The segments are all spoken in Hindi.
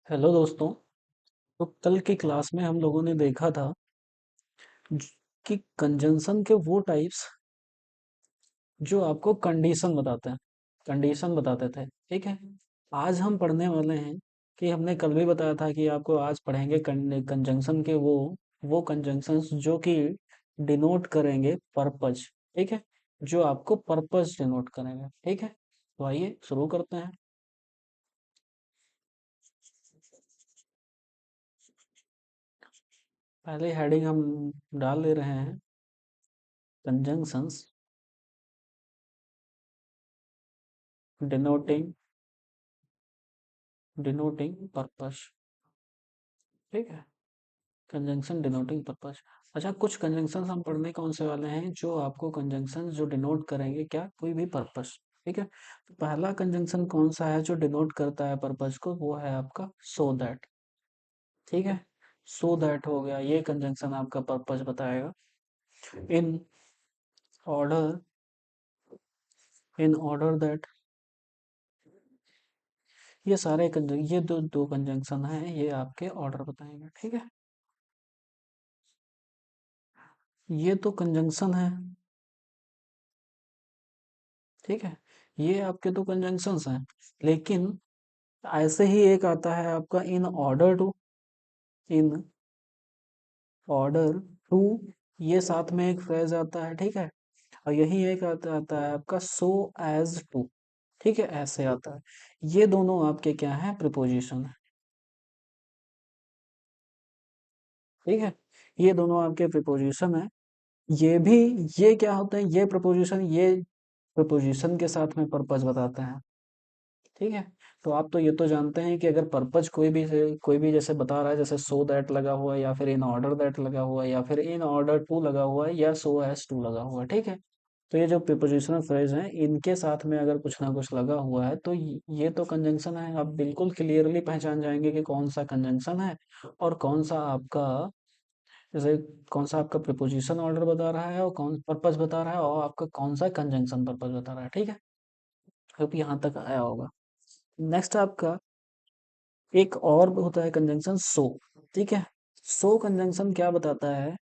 हेलो दोस्तों। तो कल की क्लास में हम लोगों ने देखा था ज- कि कंजंक्शन के वो टाइप्स जो आपको कंडीशन बताते थे। ठीक है। आज हम पढ़ने वाले हैं कि हमने कल भी बताया था कि आपको आज पढ़ेंगे कंजंक्शन के वो कंजंक्शंस जो कि डिनोट करेंगे पर्पज। ठीक है। जो आपको पर्पज डिनोट करेंगे। ठीक है। तो आइए शुरू करते हैं। पहले हेडिंग हम डाल ले रहे हैं, कंजंक्शंस डिनोटिंग डिनोटिंग पर्पस। ठीक है। Conjunction denoting purpose. अच्छा, कुछ कंजंक्शन हम पढ़ने कौन से वाले हैं जो आपको कंजंक्शन जो डिनोट करेंगे क्या, कोई भी पर्पस। ठीक है। तो पहला कंजंक्शन कौन सा है जो डिनोट करता है पर्पस को, वो है आपका सो दैट। ठीक है। सो दैट हो गया, ये कंजंक्शन आपका पर्पस बताएगा। In order in order that, ये सारे ये दो दो कंजंक्शन हैं, ये आपके ऑर्डर बताएंगे। ठीक है। ये तो कंजंक्शन है। ठीक है। ये आपके तो कंजंक्शंस हैं, लेकिन ऐसे ही एक आता है आपका इन ऑर्डर टू, ये साथ में एक फ्रेज आता है। ठीक है। और यही एक आता है आपका सो एज टू। ठीक है, ऐसे आता है। ये दोनों आपके क्या हैं, प्रिपोजिशन है। ठीक है। ये दोनों आपके प्रिपोजिशन है। ये भी, ये क्या होते हैं, ये प्रिपोजिशन के साथ में पर्पस बताते हैं। ठीक है। तो आप तो ये तो जानते हैं कि अगर पर्पज कोई भी जैसे बता रहा है, जैसे सो दैट लगा हुआ है, या फिर इन ऑर्डर दैट लगा हुआ है, या फिर इन ऑर्डर टू लगा हुआ है, या सो एज टू लगा हुआ है। ठीक है। तो ये जो प्रीपोजिशनल फ्रेज हैं, इनके साथ में अगर कुछ ना कुछ लगा हुआ है तो ये तो कंजंक्शन है। आप बिल्कुल क्लियरली पहचान जाएंगे कि कौन सा कंजंक्शन है और कौन सा आपका, जैसे कौन सा आपका प्रीपोजिशन ऑर्डर बता रहा है और कौन पर्पस बता रहा है, और आपका कौन सा कंजंक्शन पर्पस बता रहा है। ठीक है। होप यहाँ तक आया होगा। नेक्स्ट आपका एक और होता है कंजंक्शन सो। ठीक है। सो कंजंक्शन क्या बताता है,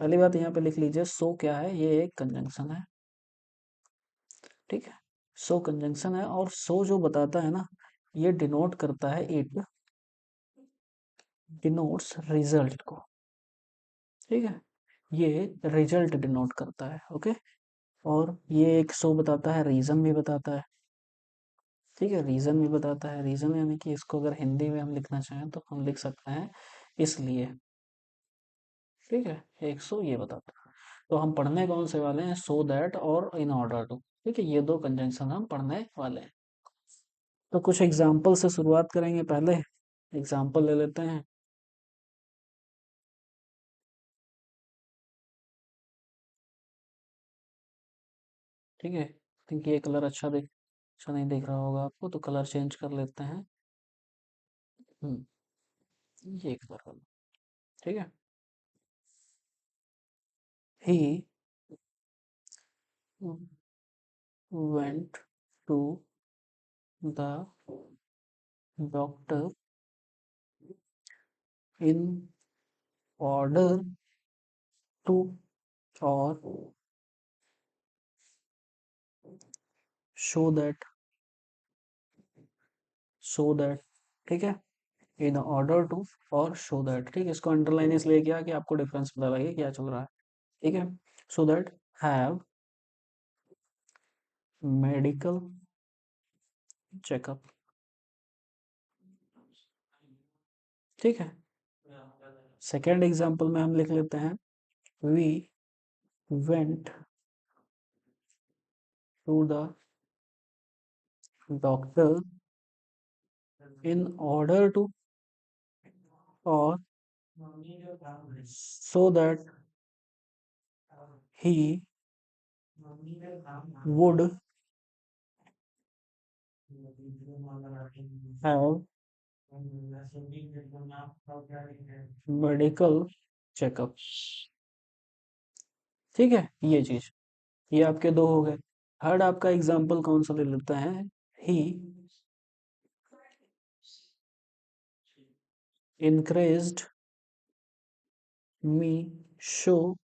पहली बात यहाँ पे लिख लीजिए, सो क्या है, ये एक कंजंक्शन है। ठीक है। सो कंजंक्शन है, और सो जो बताता है ना, ये डिनोट करता है, इट डिनोट्स रिजल्ट को। ठीक है। ये रिजल्ट डिनोट करता है। ओके। और ये एक सो बताता है, रीजन भी बताता है। ठीक है, रीजन भी बताता है। रीजन यानी कि इसको अगर हिंदी में हम लिखना चाहें तो हम लिख सकते हैं इसलिए। ठीक है। एक सो ये बताता है। तो हम पढ़ने कौन से वाले हैं, सो दैट और इन ऑर्डर टू। ठीक है, ये दो कंजंक्शन हम पढ़ने वाले हैं। तो कुछ एग्जाम्पल से शुरुआत करेंगे। पहले एग्जाम्पल ले लेते हैं। ठीक है। क्योंकि ये कलर अच्छा नहीं दिख रहा होगा आपको, तो कलर चेंज कर लेते हैं। हम्म, ये कलर वाला। ठीक है। He went to the doctor in order to, और शो दैट शो दैट ठीक है, इन ऑर्डर टू और शो दैट। ठीक है, इसको अंडरलाइन इसलिए किया कि आपको डिफरेंस पता लगे क्या चल रहा है। ठीक है। So that have medical checkup. ठीक है। सेकेंड एग्जाम्पल में हम लिख लेते हैं, we went to the doctor in order to, और so that he would have medical checkup. ठीक है, ये चीज, ये आपके दो हो गए। थर्ड आपका एग्जाम्पल कौन सा ले लेते हैं, ही increased me show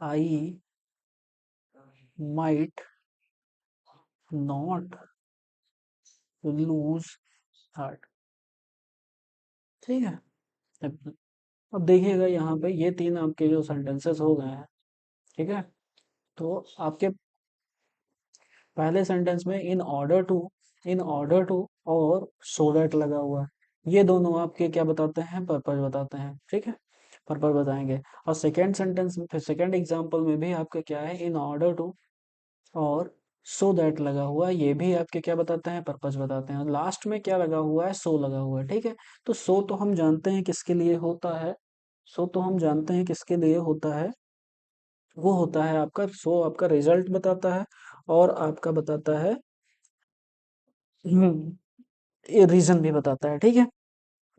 I might not lose heart। ठीक है। अब देखिएगा यहाँ पे ये तीन आपके जो सेंटेंसेस हो गए हैं। ठीक है। तो आपके पहले सेंटेंस में इन ऑर्डर टू और सो दैट लगा हुआ है। ये दोनों आपके क्या बताते हैं, पर्पज बताते हैं। ठीक है, पर्पज बताएंगे। और सेकेंड सेंटेंस में, फिर सेकेंड एग्जाम्पल में भी आपका क्या है, इन ऑर्डर टू और सो दैट लगा हुआ है। ये भी आपके क्या बताते हैं, पर्पज बताते हैं। लास्ट में क्या लगा हुआ है, सो लगा हुआ है। ठीक है। तो सो तो हम जानते हैं किसके लिए होता है, सो तो हम जानते हैं किसके लिए होता है। वो होता है आपका, सो आपका रिजल्ट बताता है और आपका बताता है ये रीजन भी बताता है। ठीक है।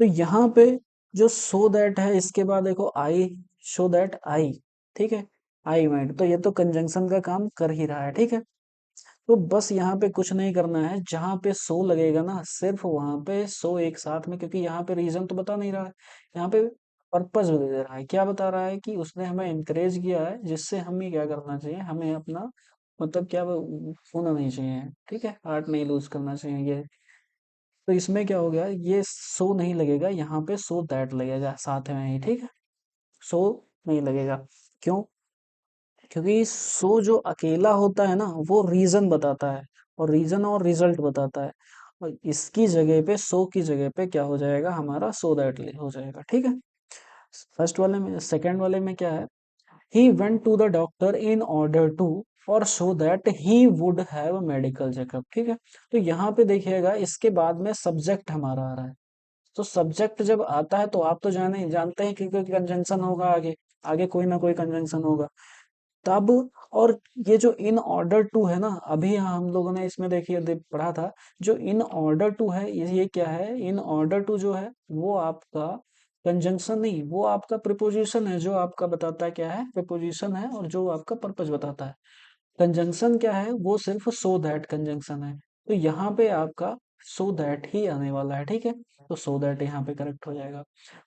तो यहाँ पे जो सो दैट है, इसके बाद देखो आई, शो दैट आई। ठीक है, आई माइट, तो ये तो कंजंक्शन का काम कर ही रहा है। ठीक है। तो बस यहाँ पे कुछ नहीं करना है, जहाँ पे सो लगेगा ना सिर्फ वहां पे सो एक साथ में, क्योंकि यहाँ पे रीजन तो बता नहीं रहा है, यहाँ पे पर्पस दे रहा है। क्या बता रहा है कि उसने हमें इंकरेज किया है, जिससे हमें क्या करना चाहिए, हमें अपना मतलब क्या होना नहीं चाहिए। ठीक है, हार्ट नहीं लूज करना चाहिए ये। तो इसमें क्या हो गया, ये सो नहीं लगेगा, यहाँ पे सो दैट लगेगा साथ में ही। ठीक है, सो नहीं लगेगा। क्यों? क्योंकि सो जो अकेला होता है ना, वो रीजन बताता है, और रीजन और रिजल्ट बताता है। और इसकी जगह पे, सो की जगह पे क्या हो जाएगा, हमारा सो दैट हो जाएगा। ठीक है। फर्स्ट वाले में, सेकंड वाले में क्या है, he went to the doctor in order to और so that he would have medical checkup. ठीक है। तो यहाँ पे देखिएगा, इसके बाद में सब्जेक्ट हमारा आ रहा है। तो सब्जेक्ट जब आता है तो आप तो जानते हैं कि कोई कंजंक्शन होगा आगे, आगे कोई ना कोई कंजंक्शन होगा तब। और ये जो इन ऑर्डर टू है ना, अभी यहाँ हम लोगों ने इसमें देखिए पढ़ा था, जो इन ऑर्डर टू है, ये क्या है, इन ऑर्डर टू जो है वो आपका कंजंक्शन नहीं, वो आपका प्रिपोजिशन है, जो आपका बताता है क्या है, प्रिपोजिशन है, और जो आपका पर्पज बताता है। कंजंक्शन क्या है, वो सिर्फ सो दैट कंजंक्शन है। तो यहाँ पे आपका सो दैट ही आने वाला है। ठीक है। तो सो दैट यहाँ पे करेक्ट हो जाएगा।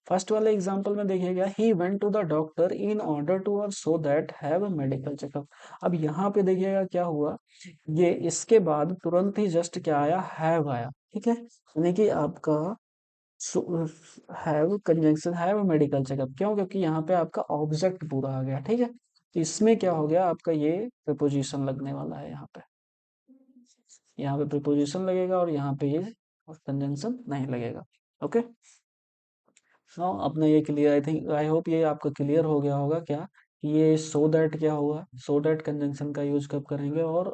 फर्स्ट वाले एग्जांपल में देखिएगा, he went to the doctor in order to और so that have a medical checkup. अब यहाँ पे देखिएगा क्या हुआ, ये इसके बाद तुरंत ही जस्ट क्या आया, हैव आया। ठीक है, यानी कि आपका have conjunction, have medical checkup. क्यों? क्योंकि यहाँ पे आपका ऑब्जेक्ट पूरा आ गया। ठीक है। तो इसमें क्या हो गया, आपका ये प्रीपोजिशन लगने वाला है यहाँ पे, यहाँ पे प्रीपोजिशन लगेगा और यहाँ पे ये कंजंक्शन नहीं लगेगा। ओके। हाँ, अपने ये clear, I think, I hope ये आपको क्लियर हो गया होगा क्या, कि ये सो दैट क्या हुआ, सो दैट कंजंक्शन का यूज कब करेंगे, और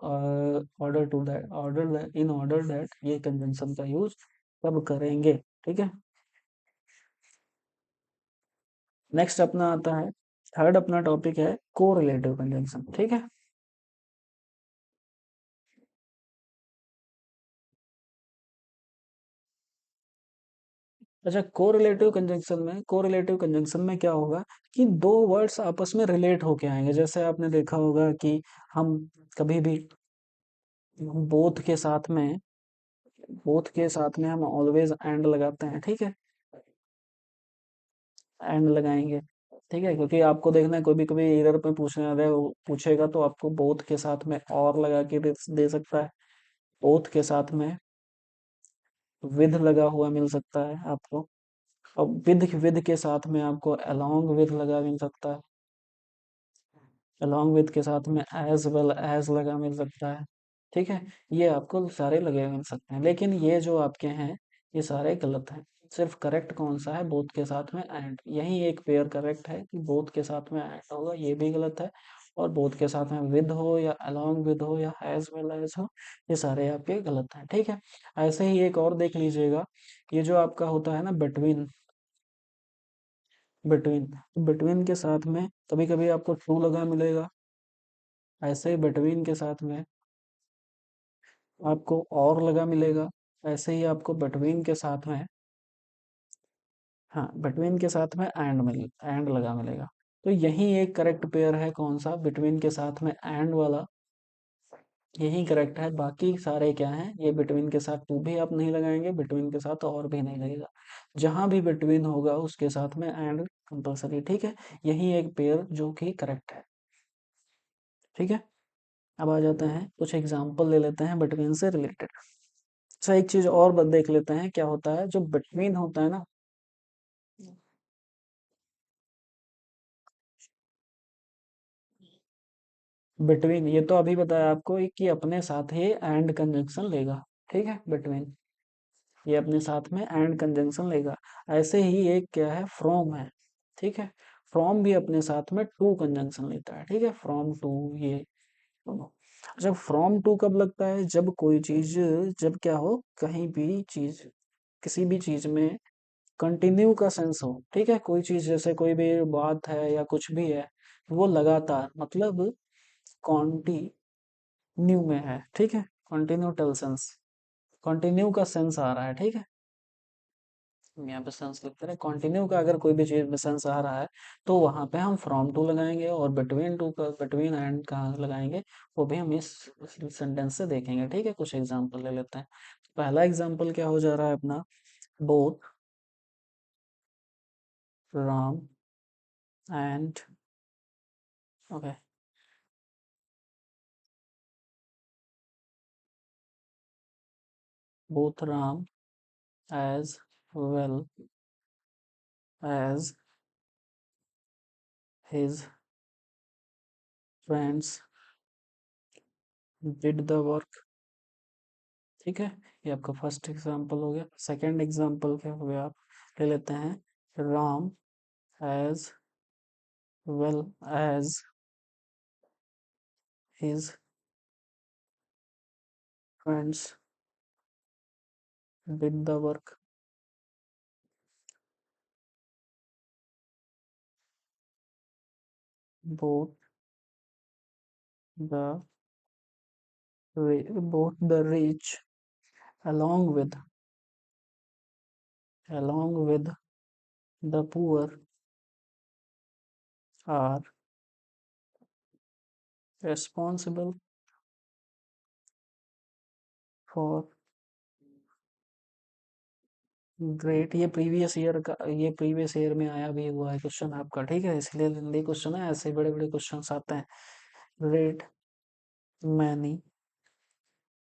order to that, in order that, ये कंजंक्शन का यूज कब करेंगे। ठीक है। नेक्स्ट अपना आता है, थर्ड अपना टॉपिक है कोरिलेटिव कंजंक्शन। ठीक है। अच्छा, कोरिलेटिव कंजंक्शन में क्या होगा, कि दो वर्ड्स आपस में रिलेट होके आएंगे। जैसे आपने देखा होगा कि हम कभी भी बोथ के साथ में, हम ऑलवेज एंड लगाते हैं। ठीक है, एंड लगाएंगे। ठीक है, क्योंकि आपको देखना है, कोई भी कभी एरर पे पूछने आ रहा है, वो पूछेगा तो आपको बोथ के साथ में और लगा के दे सकता है, बोथ के साथ में विद लगा हुआ मिल सकता है आपको, और विद के साथ में आपको अलोंग विद लगा मिल सकता है, along with के साथ में as well as लगा मिल सकता है। ठीक है, ये आपको सारे लगे मिल सकते हैं, लेकिन ये जो आपके हैं ये सारे गलत हैं। सिर्फ करेक्ट कौन सा है, बोथ के साथ में एंड, यही एक पेयर करेक्ट है कि बोथ के साथ में एंड होगा, ये भी गलत है। और बोथ के साथ में विद हो या along with हो या as well as हो, ये सारे आपके गलत हैं। ठीक है। ऐसे ही एक और देख लीजिएगा, ये जो आपका होता है ना बिटवीन, बिटवीन, बिटवीन के साथ में कभी कभी आपको ट्रू लगा मिलेगा, ऐसे ही बिटवीन के साथ में आपको और लगा मिलेगा, ऐसे ही आपको बिटवीन के साथ में, हाँ, बिटवीन के साथ में एंड लगा मिलेगा। तो यही एक करेक्ट पेयर है, कौन सा, बिटवीन के साथ में एंड वाला, यही करेक्ट है, बाकी सारे क्या हैं, ये बिटवीन के साथ टू भी आप नहीं लगाएंगे, बिटवीन के साथ और भी नहीं लगेगा। जहां भी बिटवीन होगा उसके साथ में एंड कंपलसरी, ठीक है। यही एक पेयर जो कि करेक्ट है, ठीक है। अब आ जाते हैं, कुछ एग्जाम्पल ले लेते हैं बिटवीन से रिलेटेड। अच्छा, एक चीज और देख लेते हैं क्या होता है जो बिटवीन होता है ना। बिटवीन, ये तो अभी बताया आपको कि अपने साथ ही एंड कंजंक्शन लेगा, ठीक है। बिटवीन ये अपने साथ में एंड कंजंक्शन लेगा। ऐसे ही एक क्या है, फ्रॉम है, ठीक है। फ्रॉम भी अपने साथ में टू कंजंक्शन लेता है, ठीक है। फ्रॉम टू, ये दोनों। जब फ्रॉम टू कब लगता है, जब कोई चीज, जब क्या हो, कहीं भी चीज, किसी भी चीज में कंटिन्यू का सेंस हो, ठीक है। कोई चीज जैसे कोई भी बात है या कुछ भी है, वो लगातार, मतलब कॉन्टिन्यू में है, ठीक है। कंटिन्यू टेल सेंस, कंटिन्यू का सेंस आ रहा है, ठीक है। यहाँ पे सेंस लिखते रहे, कंटिन्यू का अगर कोई भी चीज में सेंस आ रहा है तो वहां पे हम फ्रॉम टू लगाएंगे, और बिटवीन टू का, बिटवीन एंड कहाँ लगाएंगे, वो भी हम इस सेंटेंस से देखेंगे, ठीक है। कुछ एग्जांपल ले लेते हैं। पहला एग्जांपल क्या हो जा रहा है अपना, both Ram and, okay, both Ram as well as his friends did the work, ठीक है। ये आपका फर्स्ट एग्जांपल हो गया। सेकंड एग्जांपल क्या हो गया, आप ले लेते हैं, Ram as well as his friends did the work, both the both the rich along with the poor are responsible for great. ये प्रीवियस ईयर का, ये प्रीवियस ईयर में आया भी हुआ है क्वेश्चन आपका, ठीक है। इसलिए लेंदी क्वेश्चन है, ऐसे बड़े बड़े क्वेश्चन आते हैं। Great many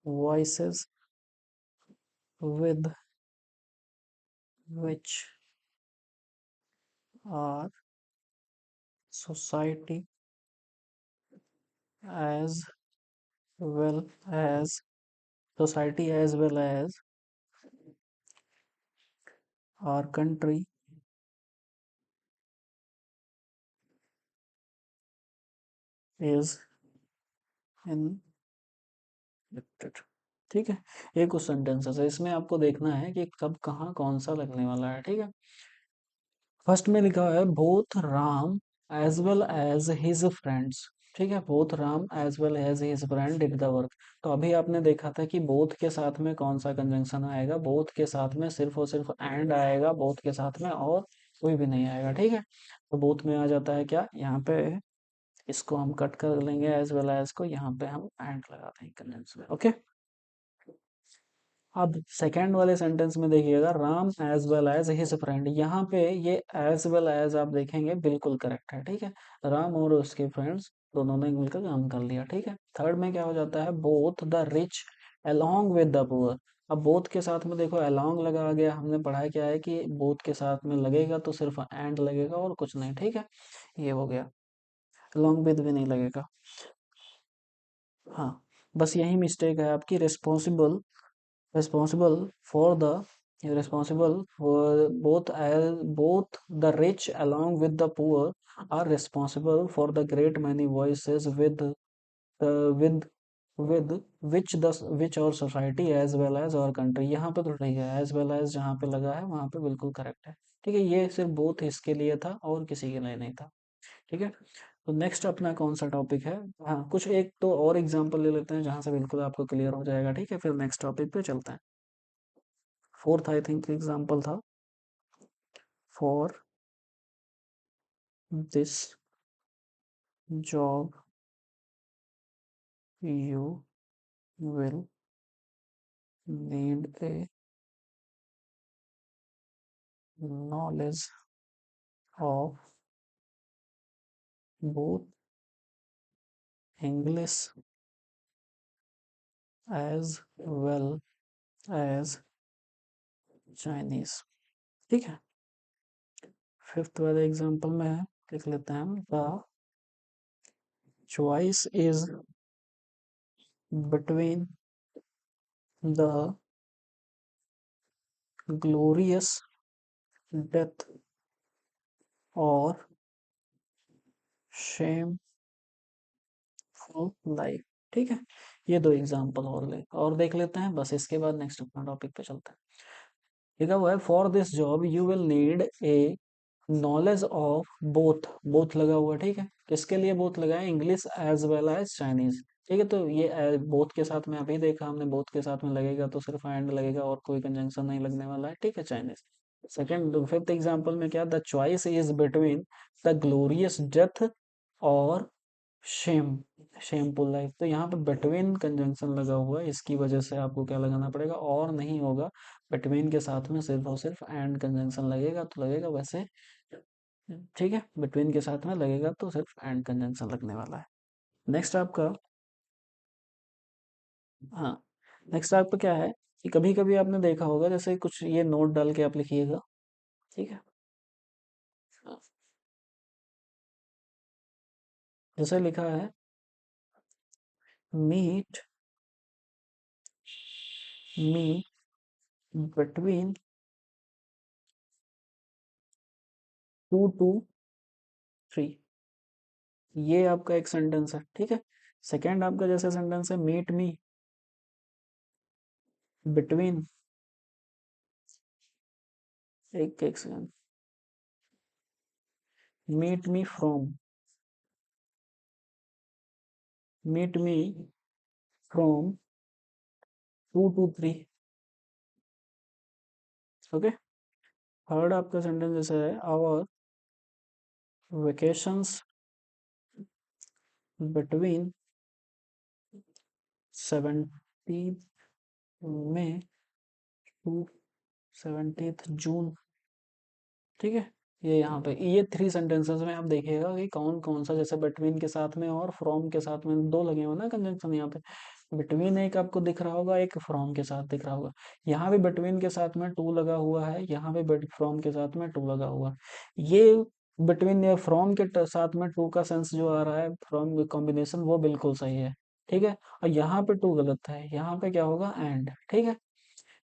vices with which our society as well as society as well as our country is infected, ठीक है। ये कुछ सेंटेंसेस है, इसमें आपको देखना है कि कब कहाँ कौन सा लगने वाला है, ठीक है। फर्स्ट में लिखा है both Ram as well as his friends, ठीक है। Both Ram as well as his friend did the work. तो अभी आपने देखा था कि बोथ के साथ में कौन सा कंजंक्शन आएगा, बोथ के साथ में सिर्फ और सिर्फ एंड आएगा, बोथ के साथ में और कोई भी नहीं आएगा, ठीक है। तो बोथ में आ जाता है क्या यहाँ पे, इसको हम कट कर लेंगे, एज वेल एज को यहाँ पे हम एंड लगा देंगे कंजंक्शन में, ओके। अब सेकंड वाले सेंटेंस में देखिएगा, Ram as well as his friend, यहाँ पे ये एज वेल एज आप देखेंगे बिल्कुल करेक्ट है, ठीक है। राम और उसके फ्रेंड्स दोनों ने मिलकर काम कर लिया, ठीक है। थर्ड में क्या हो जाता है, both the rich along with the poor. अब बोथ के साथ में देखो अलोंग लगा आ गया, हमने पढ़ा क्या है कि बोथ के साथ में लगेगा तो सिर्फ एंड लगेगा और कुछ नहीं, ठीक है। ये हो गया, अलोंग विद भी नहीं लगेगा। हाँ, बस यही मिस्टेक है आपकी, responsible, responsible for the responsible for both the rich along with the poor are responsible for the great many voices with with which our society as well as our country, यहाँ पे तो ठीक है, as well as जहाँ पे लगा है वहाँ पे बिल्कुल करेक्ट है, ठीक है। ये सिर्फ बोथ इसके लिए था और किसी के लिए नहीं था, ठीक है। तो नेक्स्ट अपना कौन सा टॉपिक है, हाँ कुछ एक तो और एग्जांपल ले लेते हैं जहाँ से बिल्कुल आपको क्लियर हो जाएगा, ठीक है। फिर नेक्स्ट टॉपिक पे चलते हैं। फोर्थ आई थिंक एग्जाम्पल था, for this job you will need a knowledge of both English as well as Chinese। ठीक है, फिफ्थ वाले एग्जांपल में है, लिख लेते हैं हम। The choice is between the glorious death और शेमफुल लाइफ। ठीक है, ये दो एग्जांपल और देख लेते हैं, बस इसके बाद नेक्स्ट अपना टॉपिक पे चलते हैं। लिखा हुआ है for this job you will need a knowledge of both. Both लगा हुआ है, ठीक है, किसके लिए बोथ लगा है? English as well as Chinese. ठीक है, तो ये बोथ के साथ में अभी देखा हमने, बोथ के साथ में लगेगा तो सिर्फ एंड लगेगा और कोई कंजंक्शन नहीं लगने वाला है। ठीक है, चाइनीज। सेकंड फिफ्थ एग्जांपल में क्या, the choice is between the glorious death और शेम शेमफुल लाइफ। तो यहाँ पे बिटवीन कंजंक्शन लगा हुआ है, इसकी वजह से आपको क्या लगाना पड़ेगा? और नहीं होगा, बिटवीन के साथ में सिर्फ और सिर्फ एंड कंजंक्शन लगेगा तो लगेगा, वैसे ठीक है, बिटवीन के साथ में लगेगा तो सिर्फ एंड कंजंक्शन लगने वाला है। नेक्स्ट आपका, हाँ, नेक्स्ट आपका क्या है कि कभी कभी आपने देखा होगा, जैसे कुछ ये नोट डाल के आप लिखिएगा। ठीक है, हाँ, जैसे लिखा है मीट मी बिटवीन 2 to 3। ये आपका एक सेंटेंस है, ठीक है। सेकंड आपका जैसे सेंटेंस है मीट मी बिटवीन, एक second, meet me from, meet me from 2 to 3। Okay, third आपका सेंटेंस जैसा है our vacations between 17 May to 17 June. ठीक है, ये यहाँ पे ये थ्री सेंटेंसेस में आप देखिएगा कि कौन कौन सा, जैसे बिटवीन के साथ में और फ्रॉम के साथ में दो लगे हुए ना कंजंक्शन। यहाँ पे बिटवीन एक आपको दिख रहा होगा, एक फ्रॉम के साथ दिख रहा होगा। यहाँ भी बिटवीन के साथ में टू लगा हुआ है, यहाँ भी फ्रॉम के साथ में टू लगा हुआ है। ये बिटवीन या फ्रॉम के साथ में टू का सेंस जो आ रहा है, फ्रॉम कॉम्बिनेशन, वो बिल्कुल सही है। ठीक है, और यहाँ पे टू गलत है, यहाँ पे क्या होगा? एंड। ठीक है,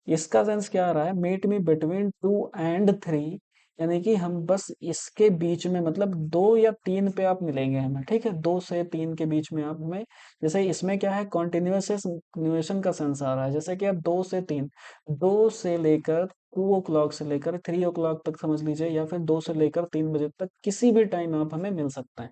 इसका सेंस क्या आ रहा है? मीट मी बिटवीन 2 and 3, यानी कि हम बस इसके बीच में, मतलब 2 या 3 पे आप मिलेंगे हमें। ठीक है, 2 से 3 के बीच में आप हमें, जैसे इसमें क्या है, कॉन्टिन्यूएशन का सेंस आ रहा है। जैसे कि आप 2 से 3, 2 से लेकर 2 o'clock से लेकर 3 o'clock तक समझ लीजिए, या फिर 2 से लेकर 3 बजे तक किसी भी टाइम आप हमें मिल सकते हैं।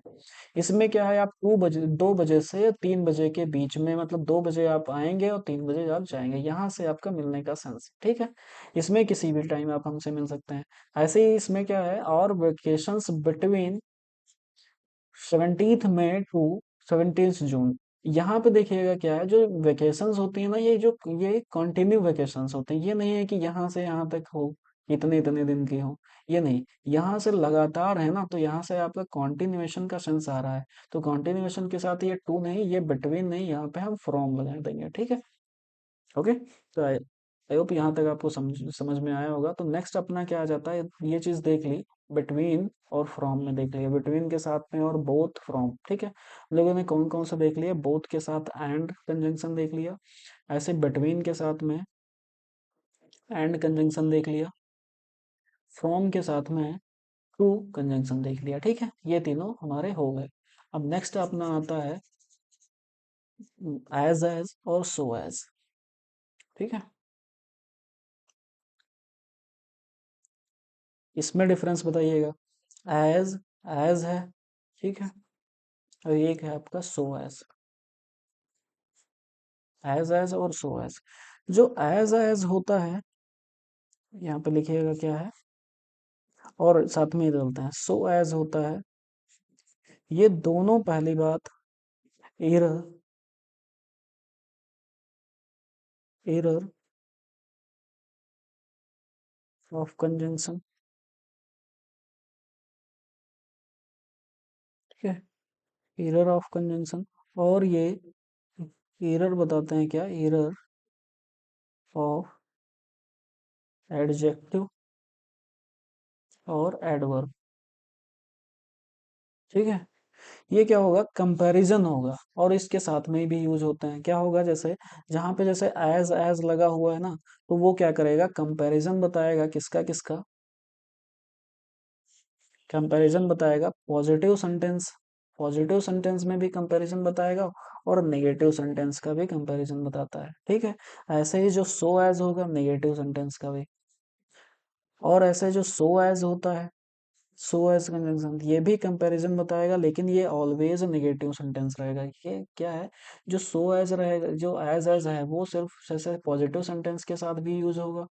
इसमें क्या है, आप 2 बजे से 3 बजे के बीच में, मतलब 2 बजे आप आएंगे और 3 बजे आप जाएंगे, यहाँ से आपका मिलने का सेंस। ठीक है, इसमें किसी भी टाइम आप हमसे मिल सकते हैं। ऐसे ही इसमें क्या है, और वेकेशंस बिटवीन 17 मई टू 17 जून। यहाँ पे देखिएगा क्या है, जो वेकेशंस होती है ना, ये कंटिन्यू वेकेशंस होते हैं। ये नहीं है कि यहाँ से यहाँ तक हो, इतने इतने दिन की हो, ये नहीं। यहाँ से लगातार है ना, तो यहाँ से आपका कॉन्टिन्यूएशन का सेंस आ रहा है। तो कॉन्टिन्यूएशन के साथ ये टू नहीं, ये बिटवीन नहीं, यहाँ पे हम फ्रॉम लगा देंगे। ठीक है, ओके। तो आई होप यहाँ तक आपको समझ समझ में आया होगा। तो नेक्स्ट अपना क्या आ जाता है, ये चीज देख ली, बिटवीन और फ्रॉम में देख लिया, बिटवीन के साथ में और बोथ फ्रॉम। ठीक है, हम लोगों ने कौन कौन सा देख लिया? बोथ के साथ एंड कंजंक्शन देख लिया, ऐसे बिटवीन के साथ में एंड कंजंक्शन देख लिया, फ्रॉम के साथ में टू कंजंक्शन देख लिया। ठीक है, ये तीनों हमारे हो गए। अब नेक्स्ट अपना आता है एज और सो एज। ठीक है, इसमें डिफरेंस बताइएगा। एज है, ठीक है, और एक है आपका सो एज और सो एज। जो एज होता है, यहाँ पे लिखिएगा क्या है, और साथ में ही डालते हैं सो एज होता है। ये दोनों, पहली बात, इर एरर ऑफ कंजंक्शन, ठीक है, एरर ऑफ कंजंक्शन। और ये एरर बताते हैं क्या, एरर ऑफ एडजेक्टिव और एडवर्ब, ठीक है। ये क्या होगा, कंपैरिजन होगा, और इसके साथ में भी यूज होते हैं। क्या होगा, जैसे जहां पे जैसे एज लगा हुआ है ना, तो वो क्या करेगा, कंपैरिजन बताएगा, किसका किसका, कंपैरिजन बताएगा पॉजिटिव सेंटेंस, पॉजिटिव सेंटेंस में भी कंपैरिजन बताएगा, और नेगेटिव सेंटेंस का भी कंपैरिजन बताता है, ठीक है। ऐसे ही जो सो एज होगा नेगेटिव सेंटेंस का भी, और ऐसे जो सो एज होता है, सो एज कंजंक्शन, ये भी कंपैरिजन बताएगा, लेकिन ये ऑलवेज नेगेटिव सेंटेंस रहेगा। ये क्या है, जो सो एज रहेगा, जो एज है वो सिर्फ जैसे पॉजिटिव सेंटेंस के साथ भी यूज होगा,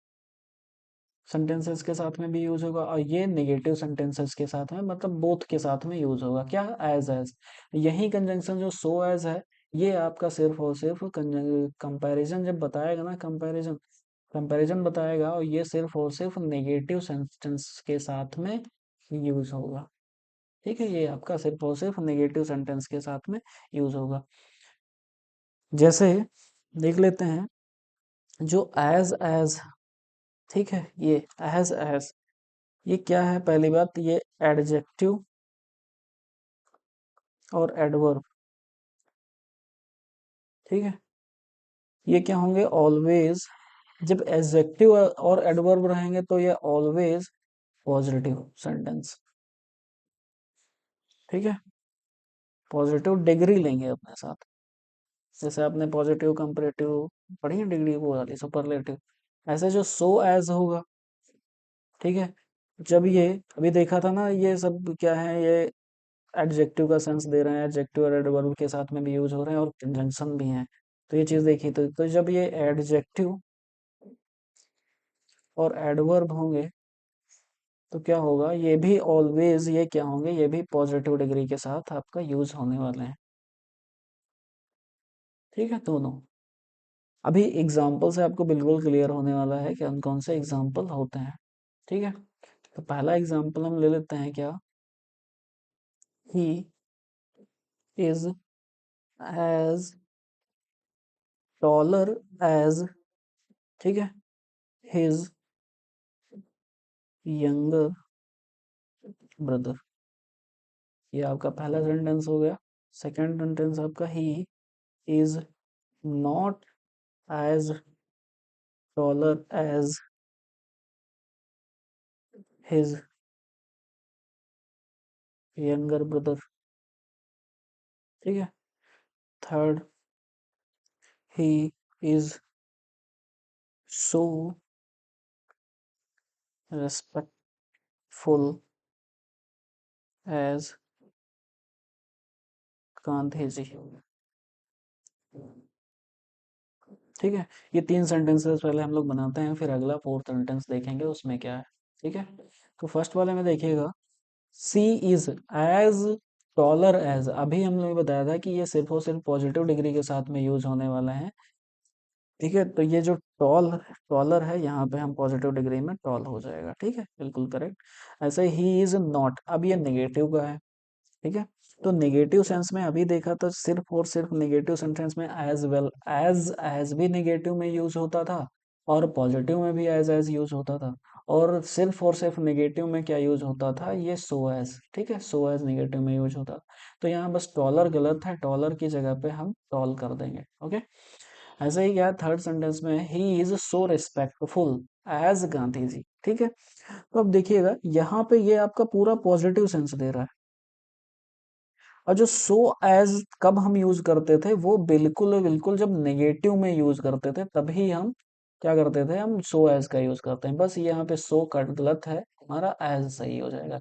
सेंटेंसेस के साथ में भी यूज होगा, और ये नेगेटिव सेंटेंसेस के साथ में, मतलब बोथ के साथ में यूज होगा, क्या, एज। यही कंजंक्शन जो सो एज है, ये आपका सिर्फ और सिर्फ कंपैरिजन जब बताएगा ना, कंपैरिजन कंपैरिजन बताएगा, और ये सिर्फ और सिर्फ नेगेटिव सेंटेंस के साथ में यूज होगा, ठीक है। ये आपका सिर्फ और सिर्फ नेगेटिव सेंटेंस के साथ में यूज होगा। जैसे देख लेते हैं, जो एज, ठीक है, ये एज, ये क्या है, पहली बात ये एडजेक्टिव और एडवर्ब, ठीक है। ये क्या होंगे, ऑलवेज, जब एडजेक्टिव और एडवर्ब रहेंगे तो ये ऑलवेज पॉजिटिव सेंटेंस, ठीक है, पॉजिटिव डिग्री लेंगे अपने साथ। जैसे आपने पॉजिटिव कंपैरेटिव पढ़ी है डिग्री, वो वाली सुपरलेटिव। ऐसे जो सो एज होगा, ठीक है, जब ये अभी देखा था ना, ये सब क्या है, ये एडजेक्टिव का सेंस दे रहे हैं, एडजेक्टिव और एडवर्ब के साथ में भी यूज हो रहे हैं, और कंजंक्शन भी हैं। तो ये चीज देखी, तो जब ये एडजेक्टिव और एडवर्ब होंगे, तो क्या होगा, ये भी ऑलवेज, ये क्या होंगे, ये भी पॉजिटिव डिग्री के साथ आपका यूज होने वाले हैं, ठीक है, दोनों। अभी एग्जाम्पल से आपको बिल्कुल क्लियर होने वाला है कि कौन कौन से एग्जाम्पल होते हैं, ठीक है। तो पहला एग्जाम्पल हम ले लेते हैं, क्या, he is as taller as, ठीक है, हिज यंगर ब्रदर। ये आपका पहला सेंटेंस हो गया। सेकंड सेंटेंस आपका, he is not as taller as his younger brother, ठीक है। Third, he is so respectful as Gandhi ji, ठीक है। ये तीन सेंटेंसेस पहले हम लोग बनाते हैं, फिर अगला फोर्थ सेंटेंस देखेंगे उसमें क्या है, ठीक है। तो फर्स्ट वाले में देखिएगा, सी इज एज टॉलर एज, अभी हम लोग बताया था कि ये सिर्फ और सिर्फ पॉजिटिव डिग्री के साथ में यूज होने वाला है, ठीक है। तो ये जो टॉलर है, यहाँ पे हम पॉजिटिव डिग्री में टॉल हो जाएगा, ठीक है, बिल्कुल करेक्ट। ऐसे ही इज नॉट, अब ये नेगेटिव का है, ठीक है। तो नेगेटिव सेंस में अभी देखा तो सिर्फ और सिर्फ नेगेटिव सेंटेंस में एज वेल, एज भी नेगेटिव में यूज होता था, और पॉजिटिव में भी एज यूज होता था, और सिर्फ नेगेटिव में क्या यूज होता था, ये सो एज, ठीक है, सो एज नेगेटिव में यूज होता था। तो यहाँ बस टॉलर गलत है, टॉलर की जगह पे हम टॉल कर देंगे, ओके। ऐसे ही क्या, थर्ड सेंटेंस में, he is so respectful as Gandhi ji, ठीक है। तो अब देखिएगा, यहाँ पे ये आपका पूरा पॉजिटिव सेंस दे रहा है, और जो सो एज कब हम यूज करते थे, वो बिल्कुल बिल्कुल जब नेगेटिव में यूज करते थे, तभी हम क्या करते थे, हम सो एज का यूज करते हैं। बस यहाँ पे सो कट गलत है, हमारा एज सही हो जाएगा।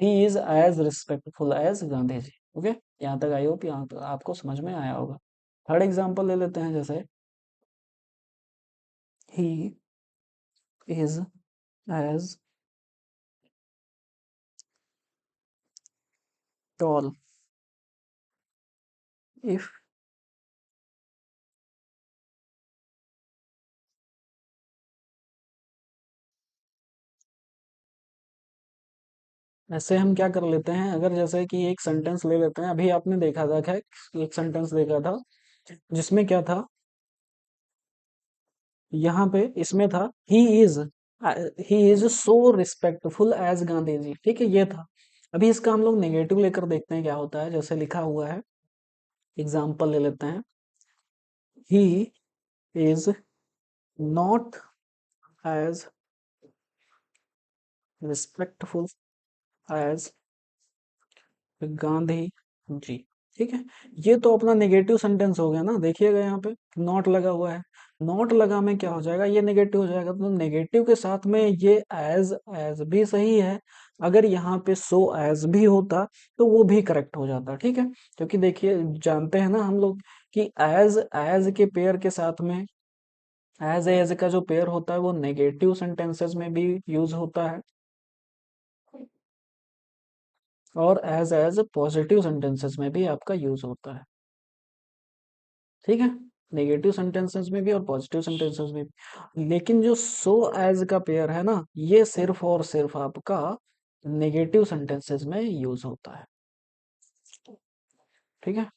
He is as respectful as Gandhi ji, okay. यहाँ तक आई होप यहाँ तक आपको समझ में आया होगा। थर्ड एग्जाम्पल ले लेते हैं, जैसे he is as tall if ऐसे हम क्या कर लेते हैं, अगर जैसे कि एक सेंटेंस ले लेते हैं, अभी आपने देखा था क्या, एक सेंटेंस देखा था जिसमें क्या था, यहाँ पे इसमें था he is so respectful as Gandhi ji, ठीक है, ये था। अभी इसका हम लोग नेगेटिव लेकर देखते हैं क्या होता है, जैसे लिखा हुआ है, एग्जाम्पल ले लेते हैं, he is not as respectful as Gandhi ji, ठीक है। ये तो अपना नेगेटिव सेंटेंस हो गया ना, देखिएगा यहाँ पे नॉट लगा हुआ है, नॉट लगा में क्या हो जाएगा, ये नेगेटिव हो जाएगा, तो नेगेटिव के साथ में ये एज भी सही है। अगर यहाँ पे सो एज भी होता तो वो भी करेक्ट हो जाता, ठीक है। क्योंकि देखिए जानते हैं ना हम लोग कि एज के पेयर के साथ में एज का जो पेयर होता है वो नेगेटिव सेंटेंसेस में भी यूज होता है, और एज पॉजिटिव सेंटेंसेस में भी आपका यूज होता है, ठीक है। नेगेटिव सेंटेंसेस में भी और पॉजिटिव सेंटेंसेस में भी, लेकिन जो सो एज का पेयर है ना, ये सिर्फ और सिर्फ आपका नेगेटिव सेंटेंसेस में यूज होता है, ठीक है।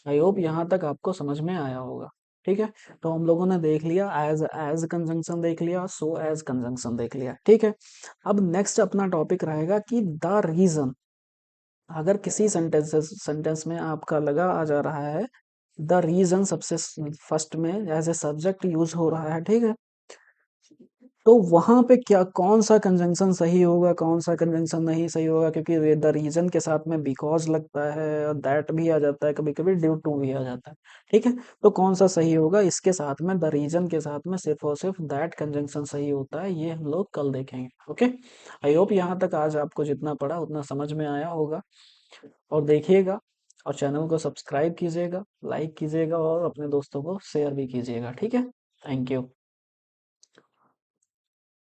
आई होप यहाँ तक आपको समझ में आया होगा, ठीक है। तो हम लोगों ने देख लिया एज कंजंक्शन देख लिया, सो एज कंजंक्शन देख लिया, ठीक है। अब नेक्स्ट अपना टॉपिक रहेगा कि द रीजन। अगर किसी सेंटेंस में आपका लगा आ जा रहा है द रीजन सबसे फर्स्ट में एज ए सब्जेक्ट यूज हो रहा है, ठीक है, तो वहां पे क्या कौन सा कंजंक्शन सही होगा, कौन सा कंजंक्शन नहीं सही होगा, क्योंकि द रीजन के साथ में बिकॉज लगता है और दैट भी आ जाता है, कभी कभी ड्यू टू भी आ जाता है, ठीक है। तो कौन सा सही होगा, इसके साथ में द रीजन के साथ में सिर्फ और सिर्फ दैट कंजंक्शन सही होता है, ये हम लोग कल देखेंगे, ओके। आई होप यहाँ तक आज आपको जितना पढ़ा उतना समझ में आया होगा, और देखिएगा, और चैनल को सब्सक्राइब कीजिएगा, लाइक कीजिएगा, और अपने दोस्तों को शेयर भी कीजिएगा, ठीक है। Thank you.